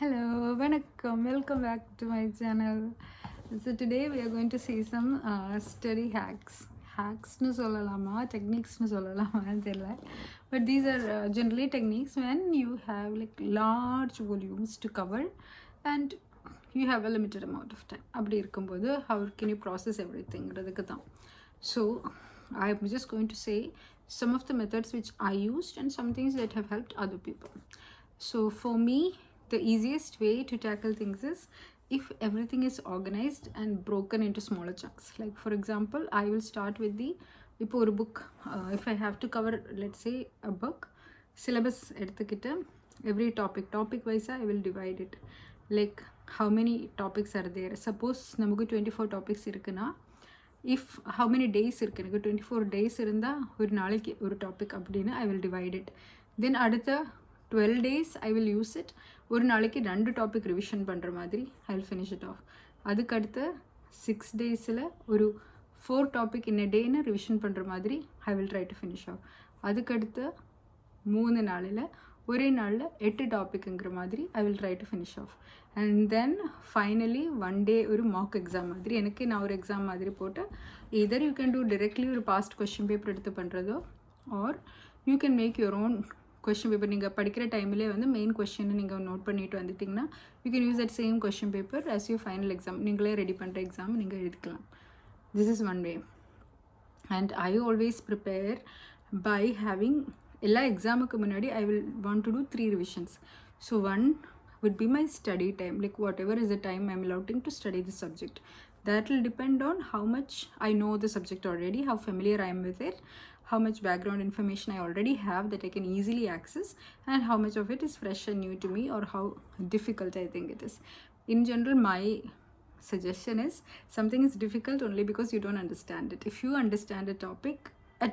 Hello, welcome back to my channel. So today we are going to see some study hacks. Hacks nu sollalama, techniques nu sollalama therilla. But these are generally techniques when you have like large volumes to cover and you have a limited amount of time. அப்படி இருக்கும்போது how can you process everything ன்றதுக்கு தான். So I'm just going to say some of the methods which I used and some things that have helped other people. So for me, the easiest way to tackle things is if everything is organized and broken into smaller chunks. Like for example, I will start with the இப்போ ஒரு book, if I have to cover let's say a book syllabus எடுத்துக்கிட்டு every topic wise I will divide it like how many topics are there. Suppose நமக்கு 24 topics இருக்குன்னா if how many days இருக்கு எனக்கு 24 days இருந்தால் ஒரு நாளைக்கு ஒரு topic அப்படின்னு I will divide it. Then அடுத்த 12 days I will use it. ஒரு நாளைக்கு 2 டாபிக் ரிவிஷன் பண்ணுற மாதிரி I will finish it of. அதுக்கடுத்து 6 டேஸில் ஒரு 4 டாபிக் இன் எ டேன்னு ரிவிஷன் பண்ணுற மாதிரி I will try to finish off. அதுக்கடுத்து 3 நாளில் ஒரே நாளில் 8 டாபிக்ங்கிற மாதிரி I will try to finish off. And then finally 1 day ஒரு மாக் எக்ஸாம் மாதிரி எனக்கு நான் ஒரு எக்ஸாம் மாதிரி போட்டு either you can do directly ஒரு பாஸ்ட் கொஸ்டின் பேப்பர் எடுத்து பண்ணுறதோ or you can make your own question paper. நீங்கள் படிக்கிற டைம்லேயே வந்து மெயின் கொஷின் நீங்கள் நோட் பண்ணிட்டு வந்துட்டிங்கன்னா you can use that same question paper as you final exam நீங்களே ரெடி பண்ணுற எக்ஸாம் நீங்கள் எழுதிக்கலாம். This is one way. And I always prepare by having எல்லா எக்ஸாமுக்கு முன்னாடி I will want to do 3 revisions. So one would be my study time, like whatever is the time I'm allowing to study the subject. That will depend on how much I know the subject already, how familiar I am with it, how much background information I already have that I can easily access, and how much of it is fresh and new to me or how difficult I think it is. In general, my suggestion is something is difficult only because you don't understand it. If you understand a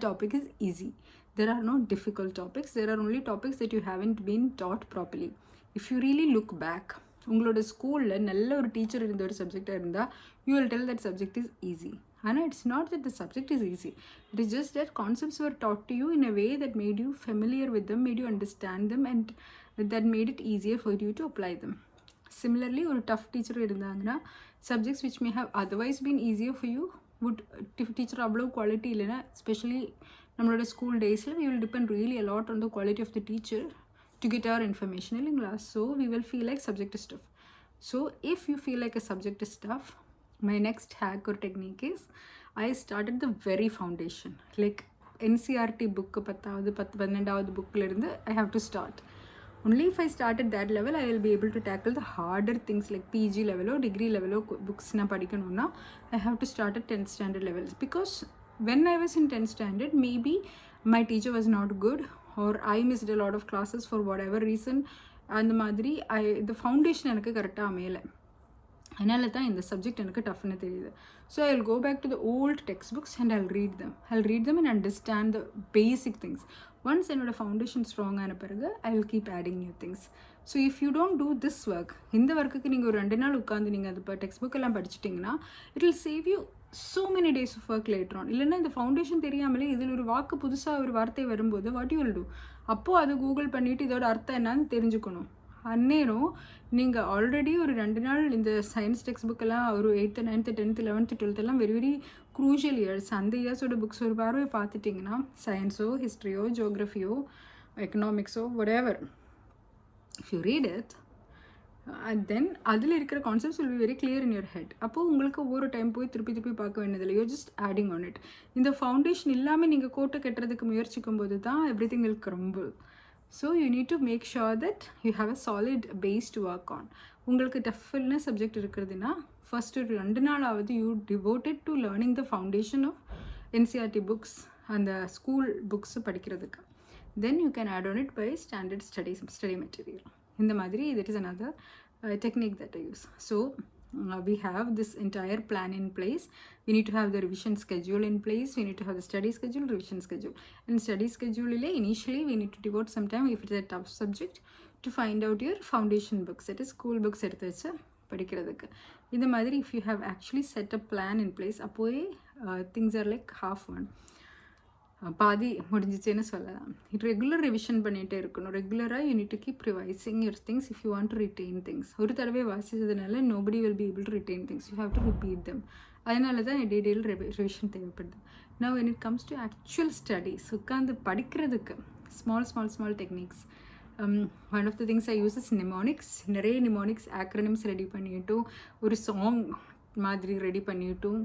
topic is easy. There are no difficult topics. There are only topics that you haven't been taught properly. If you really look back, உங்களோட ஸ்கூலில் நல்ல ஒரு teacher இருந்த ஒரு சப்ஜெக்டாக இருந்தால் you will tell that subject is easy. ஆனால் it's not that the subject is easy. It is just that concepts were taught to you in a way that made you familiar with them, made you understand them and that made it easier for you to apply them. Similarly ஒரு tough teacher இருந்தாங்கன்னா subjects which may have otherwise been easier for you would teacher அவ்வளோ quality இல்லைன்னா especially நம்மளோட school டேஸில் we will depend really a lot on the quality of the teacher to get our information in class. So we will feel like subject is tough. So if you feel like a subject is tough, my next hack or technique is I started the very foundation, like NCERT book 10th book la irundhu I have to start. Only if I start at that level I will be able to tackle the harder things like PG level or degree level or books na padikanuna. I have to start at 10th standard levels because when I was in 10th standard maybe my teacher was not good or I missed a lot of classes for whatever reason. அந்த மாதிரி the foundation எனக்கு கரெக்டாக அமையலை. அதனால தான் இந்த subject எனக்கு டஃப்னு தெரியுது. So I will go back to the old text books and I'll read them and understand the basic things. Once என்னோட ஃபவுண்டேஷன் ஸ்ட்ராங்கான பிறகு I will keep adding new things. So if you don't do this work, இந்த ஒர்க்குக்கு நீங்கள் ஒரு 2 நாள் உட்காந்து நீங்கள் அது இப்போ டெக்ஸ்ட் புக் எல்லாம் படிச்சிட்டிங்கன்னா it will save you so many days of work later on. இல்லைன்னா இந்த ஃபவுண்டேஷன் தெரியாமலே இதில் ஒரு வாக்கு புதுசாக ஒரு வார்த்தை வரும்போது வாட் யூ வில் டூ, அப்போது அது கூகுள் பண்ணிவிட்டு இதோட அர்த்தம் என்னன்னு தெரிஞ்சுக்கணும். அந்நேரம் நீங்கள் ஆல்ரெடி ஒரு 2 நாள் இந்த சயின்ஸ் டெக்ஸ்ட் புக்கெல்லாம் ஒரு 8th 9th 10th 11th 12th எல்லாம் வெரி வெரி க்ரூஷியல் இயர்ஸ், அந்த இயர்ஸோட புக்ஸ் ஒரு பார்வை பார்த்துட்டிங்கன்னா சயின்ஸோ ஹிஸ்ட்ரியோ ஜியோகிரஃபியோ எக்கனாமிக்ஸோ whatever, if you read it and then அதில் இருக்கிற concepts will be very clear in your head. அப்போது உங்களுக்கு ஒவ்வொரு டைம் போய் திருப்பி பார்க்க வேண்டியதில்லை. You just adding on it. இந்த ஃபவுண்டேஷன் இல்லாமல் நீங்கள் கோட்டை கட்டுறதுக்கு முயற்சிக்கும் போது தான் everything will crumble. So you need to make sure that you have a solid base to work on. உங்களுக்கு டஃப்ன சப்ஜெக்ட் இருக்கிறதுனா ஃபர்ஸ்ட் ஒரு 2 நாளாவது you devoted to learning the foundation of NCERT books, அந்த ஸ்கூல் புக்ஸ் படிக்கிறதுக்கு. Then you can add on it by standard study material. இந்த மாதிரி that is another technique that I use. So we have this entire plan in place. We need to have the revision schedule in place. We need to have the study schedule, revision schedule. And study schedule initially we need to devote some time if it's a tough subject to find out your foundation books, that is school books எடுத்து வச்சு படிக்கிறதுக்கு. இந்த மாதிரி if you have actually set a plan in place, அப்போவே things are like half one. பாதி முடிஞ்சிச்சேன்னு சொல்லலாம். Regular revision பண்ணிகிட்டே இருக்கணும். ரெகுலராக you need to keep revising your things if you want to retain things. ஒரு தடவை வாசிச்சதுனால nobody will be able to retain things. You have to repeat them. அதனால தான் டீடெயில் ரிவிஷன் தேவைப்படுது. Now when it comes to actual studies, உட்காந்து படிக்கிறதுக்கு small techniques. One of the things I use is mnemonics. நிறைய mnemonics acronyms ready பண்ணிட்டும் ஒரு song மாதிரி ready பண்ணிட்டும்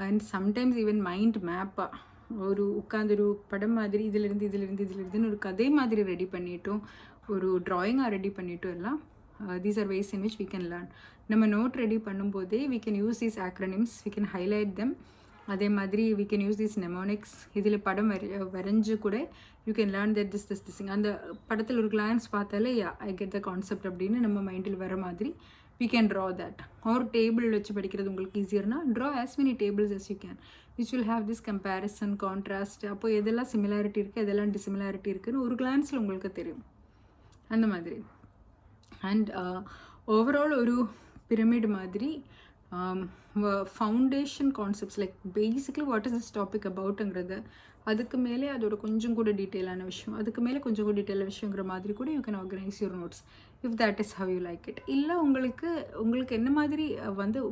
அண்ட் சம்டைம்ஸ் ஈவன் மைண்ட் மேப்பாக ஒரு உட்காந்து ஒரு படம் மாதிரி இதிலிருந்துன்னு ஒரு கதை மாதிரி ரெடி பண்ணிட்டும் ஒரு ட்ராயிங்காக ரெடி பண்ணிட்டும் எல்லாம் these are ways in which we can learn. நம்ம நோட் ரெடி பண்ணும்போதே we can use these acronyms, we can highlight them. அதே மாதிரி we can use these mnemonics. இதில் படம் வரைஞ்சு கூட you can learn that this அந்த படத்தில் ஒரு கிளான்ஸ் பார்த்தாலே ஐ கெட் த கான்செப்ட் அப்படின்னு நம்ம மைண்டில் வர மாதிரி we can draw that. Or table வச்சு படிக்கிறது உங்களுக்கு ஈஸியர்னா draw as many tables as you can, which will have this comparison, contrast. அப்போ எதெல்லாம் சிமிலாரிட்டி இருக்குது எதெல்லாம் டிசிமிலாரிட்டி இருக்குதுன்னு ஒரு கிளான்ஸில் உங்களுக்கு தெரியும் அந்த மாதிரி. அண்ட் ஓவரால் ஒரு பிரமிட் மாதிரி foundation concepts like basically what is this topic அபவுட்டுங்கிறது, அதுக்கு மேலே அதோட கொஞ்சம் கூட டீட்டெயிலான விஷயம், அதுக்கு மேலே கொஞ்சம் கூட டீட்டெயிலான விஷயங்கிற மாதிரி கூட you can organise your notes if that is how you like it. இல்லை உங்களுக்கு என்ன மாதிரி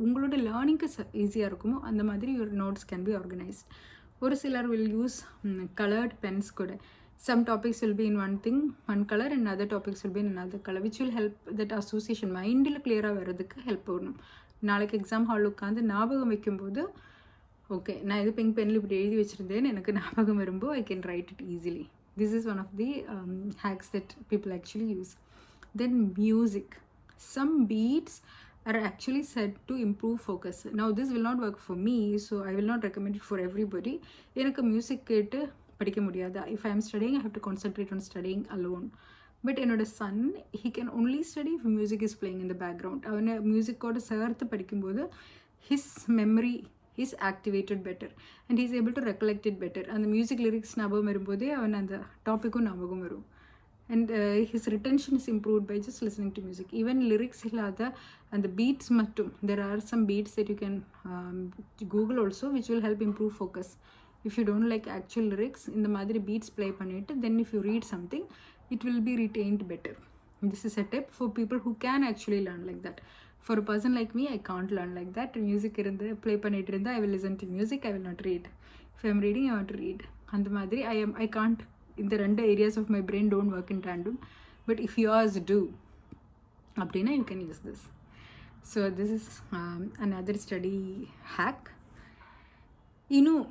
உங்களோட லேர்னிங்க்கு ஈஸியாக இருக்குமோ அந்த மாதிரி your notes can be organised. ஒரு சிலர் வில் யூஸ் கலர்ட் பென்ஸ் கூட. Some topics will be in one color and other topics will be in another color, which will help that association மைண்டில் கிளியராக வர்றதுக்கு ஹெல்ப் பண்ணணும். நாளைக்கு எக்ஸாம் ஹால் உட்காந்து ஞாபகம் வைக்கும்போது ஓகே நான் இது பிங்க் பென்னில் இப்படி எழுதி வச்சுருந்தேன்னு எனக்கு ஞாபகம் வரும்போது I can write it easily. This is one of the hacks that people actually use. Then music. Some beats are actually said to improve focus. Now this will not work for me, so I will not recommend it for everybody. எனக்கு music கேட்டு படிக்க முடியாது. If I am studying, I have to concentrate on studying alone. But என்னோட Sun he can only study if music is playing in the background. அவனை மியூசிக்கோட சேர்த்து படிக்கும்போது his memory is activated better and he is able to recollect it better. அந்த music lyrics ஞாபகம் வரும்போதே அவன் அந்த டாப்பிக்கும் ஞாபகம் வரும். And his retention is improved by just listening to music. Even lyrics இல்லாத அந்த beats மட்டும், there are some beats that you can Google also which will help improve focus. If you don't like actual lyrics, இந்த மாதிரி beats play பண்ணிட்டு then if you read something it will be retained better. This is a tip for people who can actually learn like that. For a person like me, I can't learn like that. Music இருந்து play பண்ணிட்டு இருந்தா I will listen to music, I will not read. If I am reading, I want to read. அந்த மாதிரி I can't, இந்த ரெண்டு areas of my brain don't work in tandem. But if yours too அப்படின்னா you can use this. So this is another study hack. இன்னும்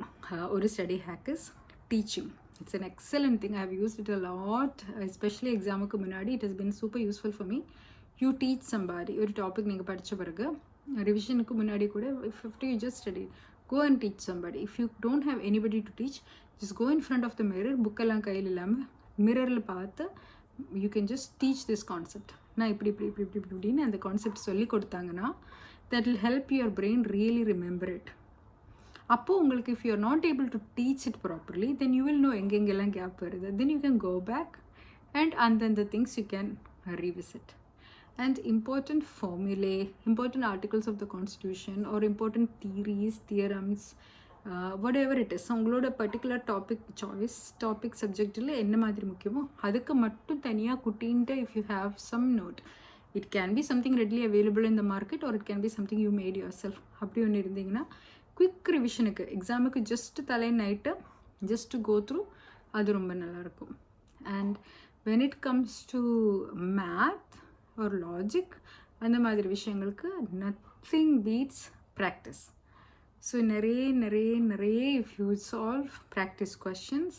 ஒரு study hack is teaching. It's an excellent thing. I have used it a lot, especially எக்ஸாமுக்கு முன்னாடி. it has been super useful for me. You teach somebody. ஒரு topic நீங்கள் படித்த பிறகு ரிவிஷனுக்கு முன்னாடி கூட you just study, go and teach somebody. If you don't have anybody to teach, just go in front of the mirror, புக்கெல்லாம் கையில் இல்லாமல் மிரரில் பார்த்து you can just teach this concept. நான் இப்படின்னு அந்த கான்செப்ட் சொல்லி கொடுத்தாங்கன்னா that will help your brain really remember it. அப்போது உங்களுக்கு if you are not able to teach it properly, then you will know எங்கெங்கெல்லாம் கேப் வருது. then you can go back and the things you can revisit. And important formulae, important articles of the constitution or important theories, theorems, whatever it is, உங்களோட particular topic சப்ஜெக்டில் என்ன மாதிரி முக்கியமோ அதுக்கு மட்டும் தனியாக குட்டின்ட்டு if you have some note. It can be something readily available in the market or it can be something you made yourself. அப்படி ஒன்று இருந்தீங்கன்னா குவிக் ரிவிஷனுக்கு எக்ஸாமுக்கு ஜஸ்ட் தலை night just to go through அது ரொம்ப நல்லாயிருக்கும். And when it comes to math or logic அந்த மாதிரி விஷயங்களுக்கு nothing beats practice. ஸோ நிறைய if you solve practice questions,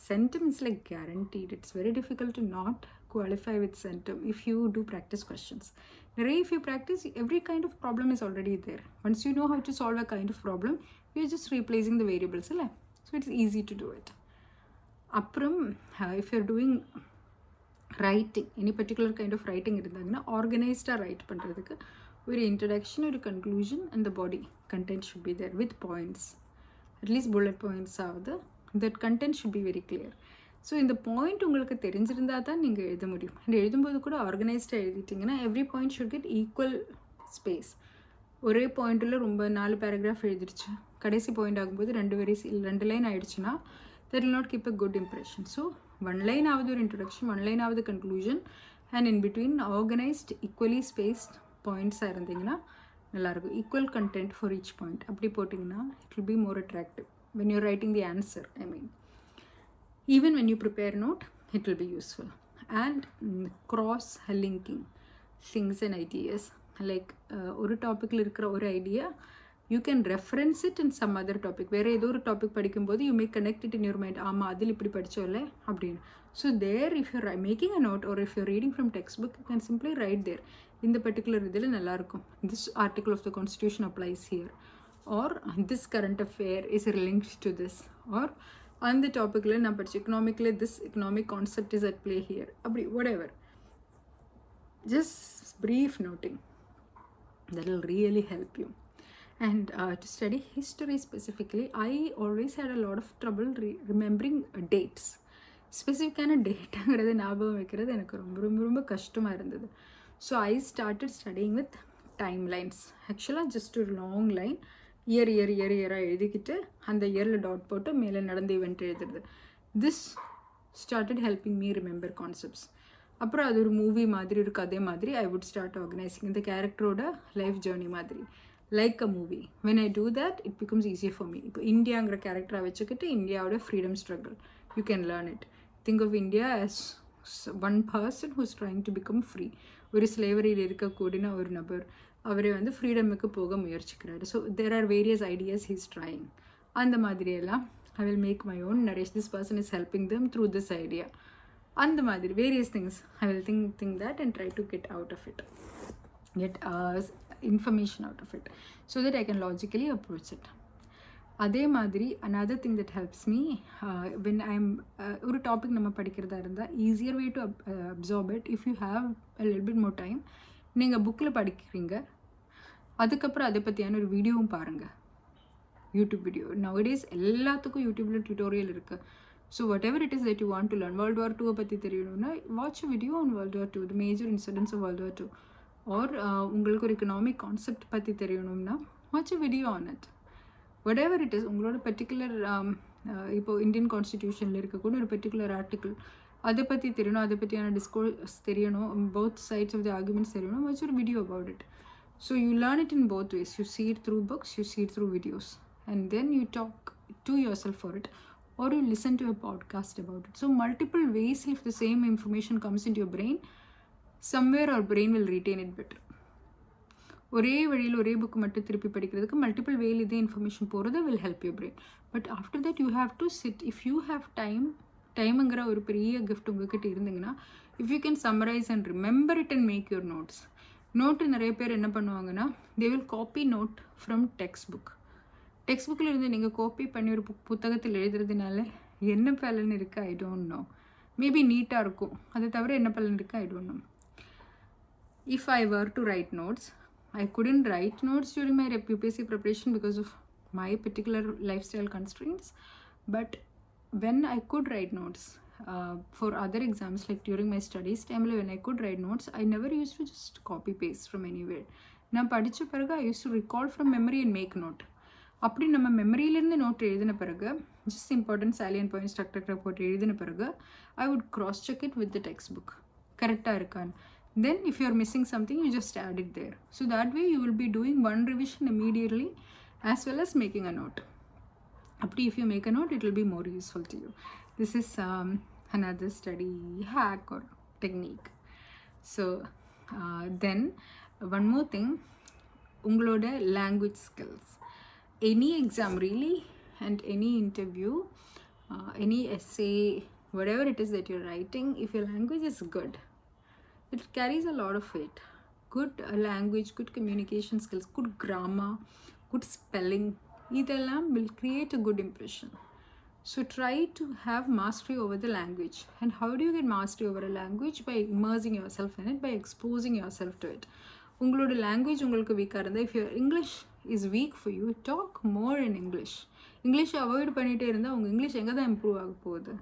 centum is like guaranteed. It's very difficult to not qualify with centum if you do practice questions. If you practice, every kind of problem is already there. Once you know how to solve a kind of problem, you're just replacing the variables. So it's easy to do it. அப்புறம் if you're doing writing, any particular kind of writing இருந்தாங்கன்னா ஆர்கனைஸ்டாக right பண்ணுறதுக்கு ஒரு introduction, ஒரு conclusion and the body content should be there with points, at least bullet points ஆகுது. That content should be very clear. So இந்த point உங்களுக்கு தெரிஞ்சிருந்தால் தான் நீங்கள் எழுத முடியும். அண்ட் எழுதும்போது கூட ஆர்கனைஸ்டாக எழுதிட்டிங்கன்னா every point should get equal space. ஒரே பாயிண்டில் ரொம்ப 4 பேராகிராஃப் எழுதிடுச்சு, கடைசி பாயிண்ட் ஆகும்போது 2 லைன் ஆகிடுச்சுன்னா that will not keep a good impression. So 1 line ஆகுது ஒரு introduction, 1 line ஆகுது conclusion, and in between organized equally spaced points இருந்தீங்கன்னா நல்லாயிருக்கும். equal content for each point அப்படி போட்டிங்கன்னா it will be more attractive when you're writing the answer. I mean, even when you prepare a note, it will be useful. And cross linking things and ideas, like ஒரு டாப்பிக்கில் இருக்கிற ஒரு idea you can reference it in some other topic. வேறு ஏதோ ஒரு topic படிக்கும்போது you may connect it in your mind, ஆமாம் அதில் இப்படி படித்தோம்ல அப்படின்னு. So there, if you're making a note or if you're reading from textbook, you can simply write there, இந்த particular இதில் நல்லாயிருக்கும், this article of the constitution applies here, or this current affair is linked to this, or அந்த டாப்பிக்கில் நான் படித்த எக்கனாமிக்கில் this economic concept is at play here, அப்படி whatever. Just brief noting, that will really help you. And to study history specifically, I always had a lot of trouble remembering dates. ஸ்பெசிஃபிக்கான டேட்டாங்கிறது ஞாபகம் வைக்கிறது எனக்கு ரொம்ப ரொம்ப ரொம்ப கஷ்டமாக இருந்தது. So I started studying with time lines. ஆக்சுவலாக ஜஸ்ட் ஒரு லாங் லைன் இயராக எழுதிக்கிட்டு அந்த இயரில் டாட் போட்டு மேலே நடந்த ஈவெண்ட் எழுதுறது. This started helping me remember concepts. அப்புறம் அது ஒரு மூவி மாதிரி ஒரு கதை மாதிரி ஐ வுட் ஸ்டார்ட் ஆர்கனைசிங் இந்த கேரக்டரோட லைஃப் ஜேர்னி மாதிரி, like a movie. When I do that it becomes easier for me. இப்போ இந்தியாங்கிற கேரக்டரை வச்சுக்கிட்டு இந்தியாவோட freedom struggle, you can learn it. Think of India as one person who's trying to become free. ஒரு ஸ்லேவரியில் இருக்கக்கூடிய ஒரு நபர், அவரை வந்து ஃப்ரீடமுக்கு போக முயற்சிக்கிறாரு. So there are various ideas he's trying. அந்த மாதிரியெல்லாம் I will make my own narration, this person is helping them through this idea. அந்த மாதிரி various things I will think that and try to get out of it, get information out of it so that I can logically approach it. அதே மாதிரி another thing that helps me when I'm ஒரு topic நம்ம படிக்கிறதா இருந்தால் easier way to absorb it if you have a little bit more time. நீங்கள் புக்கில் படிக்கிறீங்க, அதுக்கப்புறம் அதை பற்றியான ஒரு வீடியோவும் பாருங்கள், யூடியூப் வீடியோ. nowadays எல்லாத்துக்கும் யூடியூப்பில் டியூட்டோரியல் இருக்குது. So whatever it is that you want to learn, world war 2 பற்றி தெரியணும்னா watch a video on world war 2, the major incidents of world war 2. Or உங்களுக்கு ஒரு எக்கனாமிக் கான்செப்ட் பற்றி தெரியணும்னா watch a video on it. Whatever it is, உங்களோட particular இப்போது Indian கான்ஸ்டிடியூஷனில் இருக்கக்கூடிய ஒரு பர்டிகுலர் ஆர்டிக்கிள் அதை பற்றி தெரியணும், அதை பற்றியான டிஸ்கோர்ஸ் தெரியணும், both sides of the arguments தெரியணும், வாட்ச் ஒரு video about it. So you learn it in both ways. You see it through books, you see it through videos, and then you talk to yourself for it, or you listen to a podcast about it. So multiple ways, if the same information comes into your brain, somewhere our brain will retain it better. ஒரே வழியில் ஒரே book மட்டும் திருப்பி படிக்கிறதுக்கு multiple வேயில் இதே information போகிறது will help you brain. But after that you have to sit. If you have டைமுங்கிற ஒரு பெரிய கிஃப்ட் உங்ககிட்ட இருந்தீங்கன்னா, if you can summarise and remember it and make your notes. Note நிறைய பேர் என்ன பண்ணுவாங்கன்னா, they will copy note from text book. Text புக்கில் இருந்து நீங்கள் காப்பி பண்ணி ஒரு புத்தகத்தில் எழுதுறதுனால என்ன பலன் இருக்குது ஐ டோன்ட் நோ. மேபி நீட்டாக இருக்கும், அதை தவிர என்ன பலன் இருக்குது I don't know. If I were to write notes, I couldn't write notes during my UPSC preparation because of my particular lifestyle constraints. But when I could write notes for other exams, like during my studies time, when I could write notes, I never used to just copy paste from anywhere. நான் படித்த பிறகு I used to recall from memory and make note. அப்படி நம்ம மெமரியிலேருந்து note எழுதின பிறகு, just important சாலியன் points டக் போட்டு எழுதின பிறகு, I would cross check it with the textbook, கரெக்டாக இருக்கான்னு. Then if you are missing something, you just add it there. So that way you will be doing one revision immediately as well as making a note. Apdi if you make a note, it will be more useful to you. This is another study hack or technique. So then one more thing, ungaloda language skills. Any exam really, and any interview, any essay, whatever it is that you're writing, if your language is good, it carries a lot of weight. Good language, good communication skills, good grammar, good spelling, idella will create a good impression. So try to have mastery over the language. And how do you get mastery over a language? By immersing yourself in it, by exposing yourself to it. Ungaloda language ungalku weak irundha, if your English is weak for you, talk more in English. English avoid பண்ணிட்டே இருந்தா உங்க English எங்க தான் improve ஆக போகுது?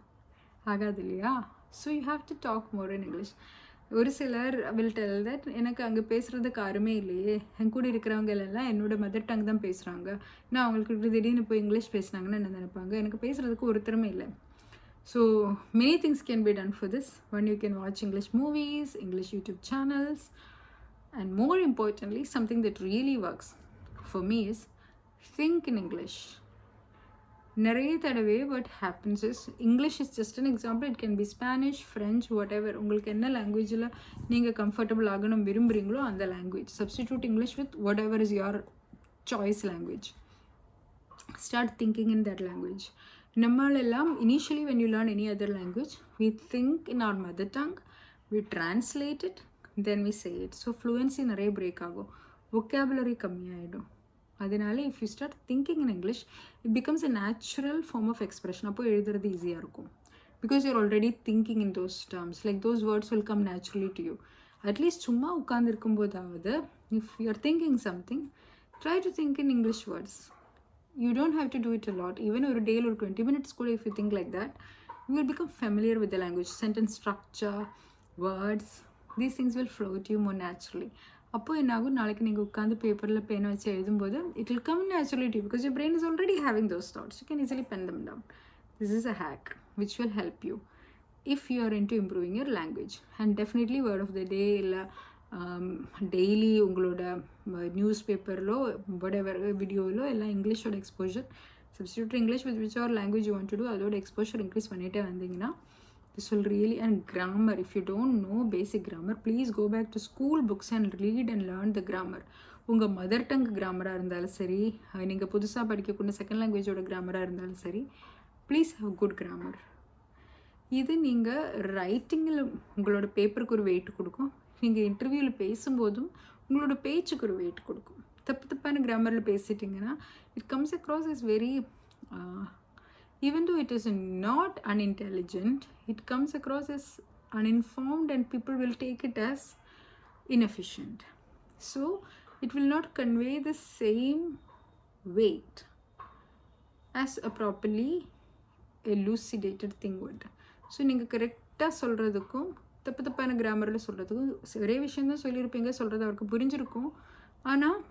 ஆகாது இல்லையா? So you have to talk more in English. ஒரு சிலர் வில் டெல் தட் எனக்கு அங்கே பேசுகிறதுக்கு யாருமே இல்லையே, என் கூட இருக்கிறவங்க எல்லாம் என்னோட மதர் டங் தான் பேசுகிறாங்க, நான் அவங்களுக்கு திடீர்னு போய் இங்கிலீஷ் பேசுனாங்கன்னு என்ன நினைப்பாங்க, எனக்கு பேசுகிறதுக்கு ஒரு திறமை இல்லை. So many things can be done for this. One, you can watch English movies, English YouTube channels, and more importantly, something that really works for me is think in English. நிறைய தடவை what happens is, English is just an example, it can be Spanish, French, whatever. உங்களுக்கு என்ன லாங்குவேஜில் நீங்கள் comfortable ஆகணும் விரும்புகிறீங்களோ அந்த language, substitute English with whatever is your choice language. Start thinking in that language. நம்மளெல்லாம் initially when you learn any other language, we think in our mother tongue, we translate it, then we say it. So fluency நிறைய break ஆகும், vocabulary கம்மியாயிடும். அதனால if you start thinking in English, it becomes a natural form of expression. அப்போ எழுதுறது ஈஸியாக இருக்கும், because you're already thinking in those terms, like those words will come naturally to you. At least சும்மா உட்கார்ந்துருக்கும் போதாவது, if you're thinking something, try to think in English words. You don't have to do it a lot, even over a day or 20 minutes கூட, if you think like that, you will become familiar with the language, sentence structure, words, these things will flow to you more naturally. அப்போ என்ன ஆகும், நாளைக்கு நீங்கள் உட்காந்து பேப்பரில் pen வச்சு எழுதும்போது it will come naturally to you, because your brain is already having those thoughts, you can easily pen them down. This is a hack which will help you if you are into improving your language. And definitely word of the day இல்லை daily உங்களோட news பேப்பரிலோ whatever வீடியோவிலோ எல்லாம் இங்கிலீஷோட exposure, substitute English with which are language you want to do, அதோட exposure increase பண்ணிகிட்டே வந்தீங்கன்னா this will really. And grammar, if you don't know basic grammar, please go back to school books and read and learn the grammar. உங்கள் mother tongue கிராமராக இருந்தாலும் சரி, நீங்கள் புதுசாக படிக்கக்கூடிய second லாங்குவேஜோட கிராமராக இருந்தாலும் சரி, ப்ளீஸ் ஹவ் குட் கிராமர். இது நீங்கள் ரைட்டிங்கில் உங்களோட பேப்பருக்கு ஒரு வெயிட் கொடுக்கும், நீங்கள் இன்டர்வியூவில் பேசும்போதும் உங்களோட பேச்சுக்கு ஒரு வெயிட் கொடுக்கும். தப்பான கிராமரில் பேசிட்டிங்கன்னா it comes across is very, even though it is not unintelligent, it comes across as uninformed and people will take it as inefficient. So it will not convey the same weight as a properly elucidated thing would. So நீங்கள் கரெக்டாக சொல்கிறதுக்கும் தப்பான கிராமரில் சொல்கிறதுக்கும் ஒரே விஷயந்தான் சொல்லியிருப்பீங்க, சொல்கிறது அவருக்கு புரிஞ்சிருக்கும். ஆனால்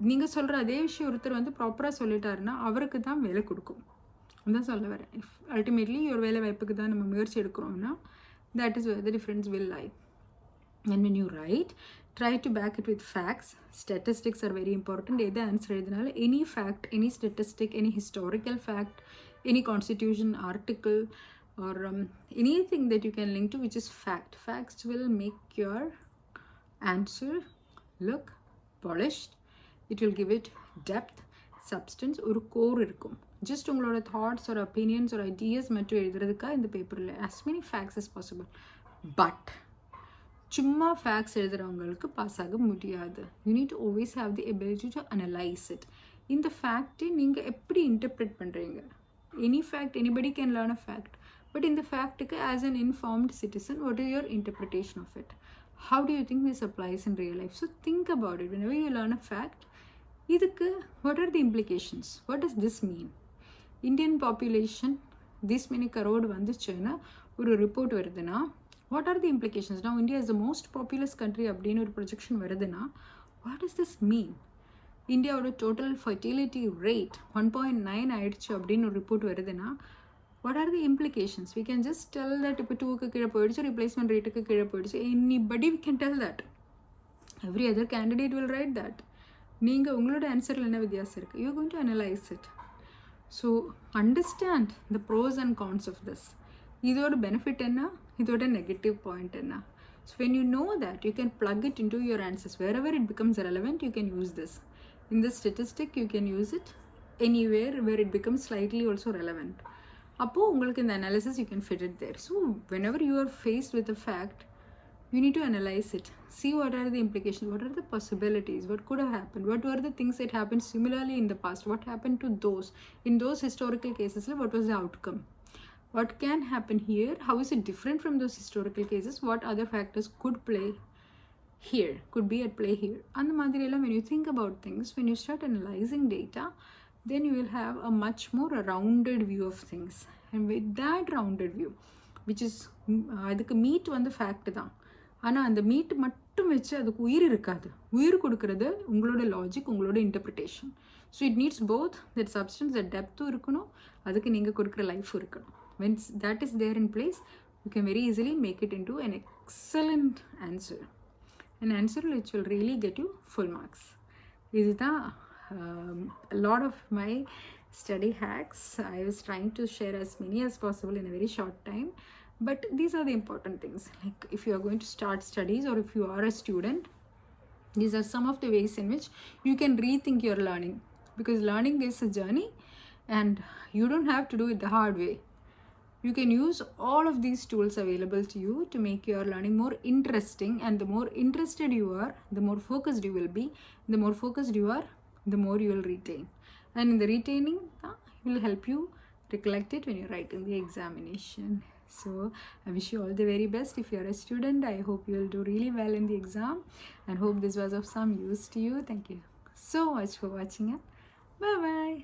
நீங்கள் சொல்கிற அதே விஷயம் ஒருத்தர் வந்து ப்ராப்பராக சொல்லிட்டாருன்னா அவருக்கு தான் வேலை கொடுக்கும். தான் சொல்ல வரேன். இஃப் அல்டிமேட்லி ஒரு வேலை வாய்ப்புக்கு தான் நம்ம முயற்சி எடுக்கிறோம்னா, that is where the difference will lie. And when you write, try to back it with facts. Statistics are very important. எது ஆன்சர் எழுதினாலும் any fact, any statistic, any historical fact, any constitution article or anything that you can link to which is fact. Facts will make your answer look polished. It will give it depth, substance, ஒரு core இருக்கும். Just உங்களோட thoughts ஒரு opinions ஒரு ideas மட்டும் எழுதுறதுக்காக இந்த பேப்பரில் as many facts as possible. But சும்மா ஃபேக்ட்ஸ் எழுதுகிறவங்களுக்கு பாஸ் ஆக முடியாது. You need to always have the ability to analyse it. இந்த ஃபேக்டை நீங்கள் எப்படி இன்டர்பிரேட் பண்ணுறீங்க? Any fact, anybody can learn a fact, but இந்த ஃபேக்ட்டுக்கு as an informed citizen what is your interpretation of it? How do you think this applies in real life? So think about it. whenever you learn a fact, இதுக்கு what are the implications? What does this mean? Indian population this many crore வந்துச்சுன்னா ஒரு report வருதுன்னா, what are the implications? Now India is the most populous country அப்படின்னு ஒரு projection வருதுன்னா, what does this mean? இந்தியாவோட total fertility rate 1.9 ஆயிடுச்சு அப்படின்னு ஒரு ரிப்போர்ட் வருதுன்னா, what are the implications? We can just tell that இப்போ 2க்கு கீழே போயிடுச்சு, ரிப்ளேஸ்மெண்ட் ரேட்டுக்கு கீழே போயிடுச்சு. anybody we can tell that. Every other candidate will write that. நீங்கள் உங்களோட ஆன்சரில் என்ன வித்தியாசம் இருக்குது? You going to analyse it. So understand the pros and cons of this. இதோட பெனிஃபிட் என்ன, இதோட நெகட்டிவ் பாயிண்ட் என்ன? So when you know that, you can plug it into your answers. Wherever it becomes relevant, you can use this. In the statistic, you can use it anywhere where it becomes slightly also relevant. அப்போது உங்களுக்கு இந்த analysis you can fit it there. So whenever you are faced with a fact, you need to analyze it, see what are the implications, what are the possibilities, what could have happened, what were the things that happened similarly in the past, what happened to those in those historical cases, what was the outcome, what can happen here, how is it different from those historical cases, what other factors could play here, could be at play here. And the madhiriyala, when you think about things, when you start analyzing data, then you will have a much more rounded view of things. And with that rounded view, which is அதுக்கு meet வந்து fact தான், ஆனால் அந்த meet மட்டும் வச்சு அதுக்கு உயிர் இருக்காது. உயிர் கொடுக்கறது உங்களோட லாஜிக், உங்களோட interpretation. So it needs both that substance, that டெப்த்தும் இருக்கணும், அதுக்கு நீங்கள் கொடுக்குற லைஃப்பும் இருக்கணும். Once that is there in place, you can very easily make it into an excellent answer, an answer which will really get you full marks. இதுதான் a lot of my study hacks. I was trying to share as many as possible in a very short time, but these are the important things. Like if you are going to start studies or if you are a student, these are some of the ways in which you can rethink your learning, because learning is a journey and you don't have to do it the hard way. You can use all of these tools available to you to make your learning more interesting, and the more interested you are, the more focused you will be. The more focused you are, the more you will retain, and in the retaining will help you recollect it when you're writing the examination. So I wish you all the very best. If you're a student, I hope you'll do really well in the exam, and hope this was of some use to you. Thank you so much for watching it. Bye bye.